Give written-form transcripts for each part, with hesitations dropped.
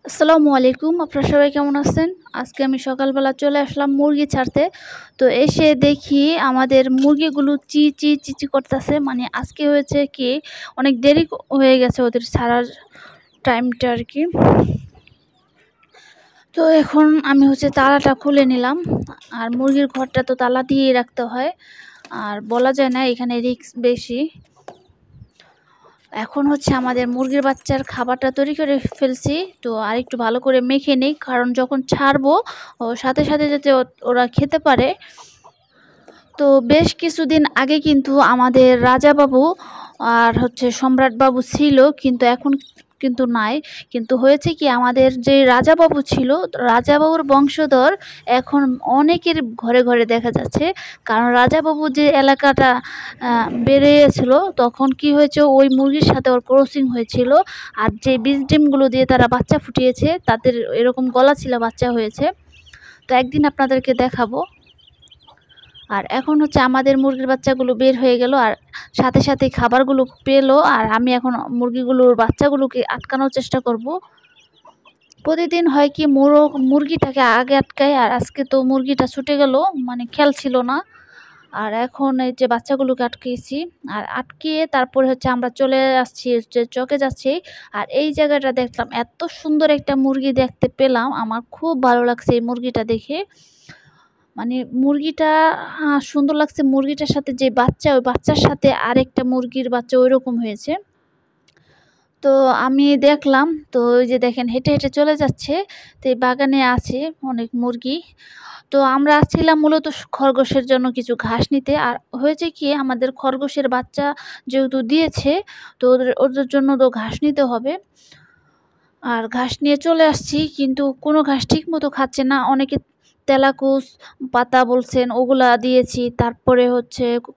আসসালামু আলাইকুম। আপনারা সবাই কেমন আছেন? আজকে আমি সকালবেলা চলে আসলাম মুরগি ছাড়তে। তো এসে দেখি আমাদের মুরগিগুলো চি করতেছে। মানে আজকে হয়েছে কি অনেক দেরি হয়ে গেছে ওদের ছাড়ার টাইমটা আরকি। তো এখন আমি তালাটা খুলে নিলাম। আর মুরগির ঘরটা তো তালা দিয়েই রাখতে হয়। আর বলা যায় না এখানে রিস্ক বেশি। এখন আমাদের মুরগির বাচ্চার খাবারটা তৈরি করে ফেলছি। তো আরেকটু ভালো করে মেখে নেই, কারণ যখন ছাড়বো সাথে সাথে যাতে ওরা খেতে পারে। তো বেশ কিছুদিন আগে কিন্তু আমাদের রাজাবাবু আর সম্রাটবাবু ছিল, কিন্তু এখন কিন্তু নাই। কিন্তু হয়েছে কি, আমাদের যে রাজাবাবু ছিল, রাজাবাবুর বংশধর এখন অনেকের ঘরে ঘরে দেখা যাচ্ছে। কারণ রাজাবাবু যে এলাকাটা বেড়েছিল, তখন কি হয়েছে, ওই মুরগির সাথে ওর ক্রসিং হয়েছিল। আর যে বীজ ডিমগুলো দিয়ে তারা বাচ্চা ফুটিয়েছে, তাদের এরকম গলা ছিল বাচ্চা হয়েছে। তো একদিন আপনাদেরকে দেখাবো। আর এখন আমাদের মুরগির বাচ্চাগুলো বের হয়ে গেল, আর সাথে সাথে খাবারগুলো পেলো। আর আমি এখন মুরগিগুলোর বাচ্চাগুলোকে আটকানোর চেষ্টা করব। প্রতিদিন হয় কি, মুরগিটাকে আগে আটকায়, আর আজকে তো মুরগিটা ছুটে গেল, মানে খেয়াল ছিল না। আর এখন এই যে বাচ্চাগুলোকে আটকিয়েছি, আর আটকিয়ে তারপরে আমরা চলে আসছি চকে যাচ্ছি। আর এই জায়গাটা দেখলাম, এত সুন্দর একটা মুরগি দেখতে পেলাম, আমার খুব ভালো লাগছে এই মুরগিটা দেখে। মানে মুরগিটা সুন্দর লাগছে। মুরগিটার সাথে যে বাচ্চা, ওই বাচ্চার সাথে আরেকটা মুরগির বাচ্চা ওইরকম হয়েছে। তো আমি দেখলাম, তো ওই যে দেখেন হেঁটে হেঁটে চলে যাচ্ছে। তো এই বাগানে আছে অনেক মুরগি। তো আমরা আসছিলাম মূলত খরগোশের জন্য কিছু ঘাস নিতে। আর হয়েছে কি, আমাদের খরগোশের বাচ্চা যেহেতু দিয়েছে, তো ওদের ওদের জন্য তো ঘাস নিতে হবে। আর ঘাস নিয়ে চলে আসছি, কিন্তু কোনো ঘাস ঠিক মতো খাচ্ছে না। অনেকে তেলাকুচ পাতা বলছেন, ওগুলা দিয়েছি। তারপরে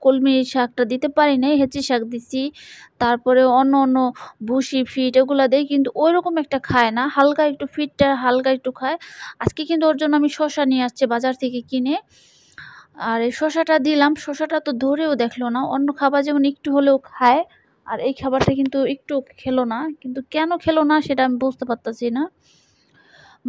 কলমি শাকটা দিতে পারি নাই, হেঁচি শাক দিছি। তারপরে অন্য অন্য ভুসি ফিট এগুলা দেই, কিন্তু ওইরকম একটা খায় না। হালকা একটু ফিটটা হালকা একটু খায়। আজকে কিন্তু ওর জন্য আমি শসা নিয়ে আসছি বাজার থেকে কিনে। আর এই শসাটা দিলাম, শসাটা তো ধরেও দেখলো না। অন্য খাবার যেমন একটু হলেও খায়, আর এই খাবারটা কিন্তু একটু খেলো না। কিন্তু কেন খেলো না সেটা আমি বুঝতে পারতাছি না।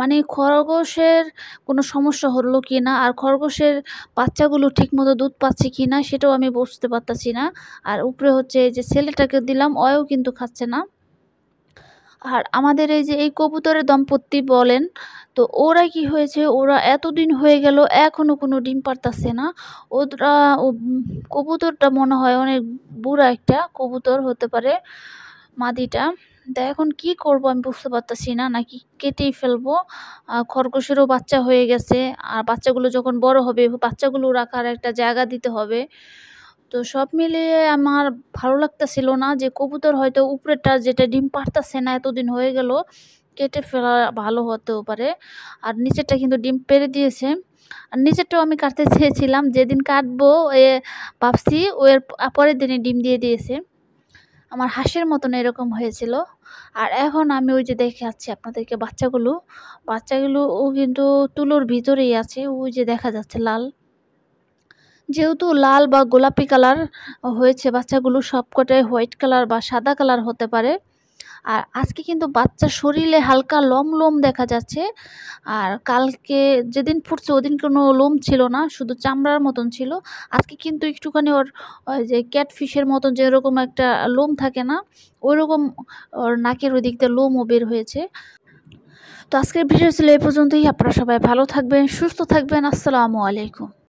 মানে খরগোশের কোনো সমস্যা হলো কি না, আর খরগোশের বাচ্চাগুলো ঠিকমতো দুধ পাচ্ছে কি না সেটাও আমি বুঝতে পারতাছি না। আর উপরে এই যে ছেলেটাকে দিলাম, ওও কিন্তু খাচ্ছে না। আর আমাদের এই যে এই কবুতরের দম্পতি বলেন, তো ওরা কি হয়েছে, ওরা এতদিন হয়ে গেল এখনো কোনো ডিম পারতাছে না। ওরা কবুতরটা মনে হয় অনেক বুড়া একটা কবুতর হতে পারে, মাদিটা। তা এখন কি করব আমি বুঝতে পারতাছি না, নাকি কেটেই ফেলবো। খরগোশেরও বাচ্চা হয়ে গেছে, আর বাচ্চাগুলো যখন বড় হবে, বাচ্চাগুলো রাখার একটা জায়গা দিতে হবে। তো সব মিলিয়ে আমার ভালো লাগতেছিল না, যে কবুতর হয়তো উপরেরটা যেটা ডিম পারতাছে না এতদিন হয়ে গেল, কেটে ফেলা ভালো হতেও পারে। আর নিচেরটা কিন্তু ডিম পেড়ে দিয়েছে। আর নিচেরটাও আমি কাটতে চেয়েছিলাম, যেদিন কাটবো ভাবছি ওর পরের দিনে ডিম দিয়ে দিয়েছে। আমার হাঁসের মতন এরকম হয়েছিল। আর এখন আমি ওই যে দেখাচ্ছি আপনাদেরকে বাচ্চাগুলো ও কিন্তু তুলোর ভিতরেই আছে, ওই যে দেখা যাচ্ছে লাল। যেহেতু লাল বা গোলাপি কালার হয়েছে বাচ্চাগুলো, সবকটাই হোয়াইট কালার বা সাদা কালার হতে পারে। আর আজকে কিন্তু বাচ্চার শরীরে হালকা লোম দেখা যাচ্ছে। আর কালকে যেদিন ফুটছে ওদিন কোনো লোম ছিল না, শুধু চামড়ার মতন ছিল। আজকে কিন্তু একটুখানি ওই যে ক্যাটফিশের মতন যেরকম একটা লোম থাকে না, ওইরকম ওর নাকের ওই দিক দিয়ে লোমও বের হয়েছে। তো আজকের ভিডিও ছিল এই পর্যন্তই। আপনারা সবাই ভালো থাকবেন, সুস্থ থাকবেন। আসসালামু আলাইকুম।